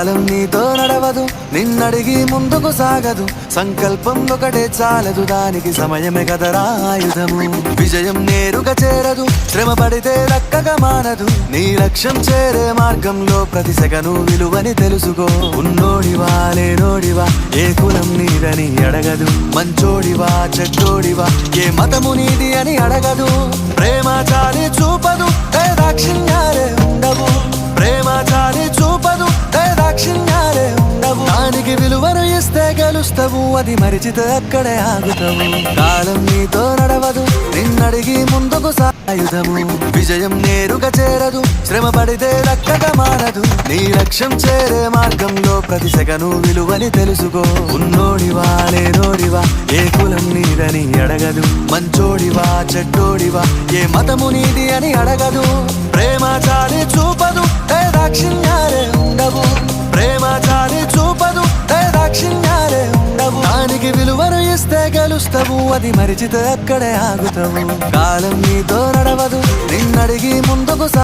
కాలం నీతో నడవదు, నిన్నడిగి ముందుకు సాగదు. సంకల్పం ఒకటే చాలదు, దానికి సమయమే కదరా ఆయుధము. విజయం నేరుగా చేరదు, శ్రమ పడితే దక్కగా మానదు. నీ లక్ష్యం చేరే మార్గంలో ప్రతి సెకను విలువని తెలుసుకో. ఉన్నోడివా లేనోడివా, ఏ కులం నీదని అడగదు. మంచోడివా చెడ్డోడివా, ఏ మతము నీది అని అడగదు. ప్రేమ చాలి చూపదు, దాక్షిణ్యాలే ఉండవు. ప్రేమ చాలి చూపదు, దాక్షిణ్యాలే ఉండవు. దానికి విలువను ఇస్తే గెలుస్తావు, అది మరిచితే అక్కడే ఆగుతావు. కాలం నీతో నడవదు, నిన్నడిగి ముందుకు సాయుధము. విజయం నేరుగా చేరదు, శ్రమ పడితే దక్కగా మానదు. నీ లక్ష్యం చేరే మార్గంలో ప్రతి సెకను విలువని తెలుసుకో. ఉన్నోడివా లేనోడివా, ఏ కులం నీదని అడగదు. మంచోడివా చెడ్డోడివా, ఏ మతము నీది అని అడగదు. ప్రేమ చాలి చూపదు, దాక్షిణ్యాలే ఉండవు. ప్రేమ చాలి చూపదు, దాక్షిణ్యాలే ఉండవు. దానికి విలువను ఇస్తే గెలుస్తావు, అది మరిచితే అక్కడే ఆగుతావు. కాలం నీతో నడవదు, నిన్నడిగి ముందుకు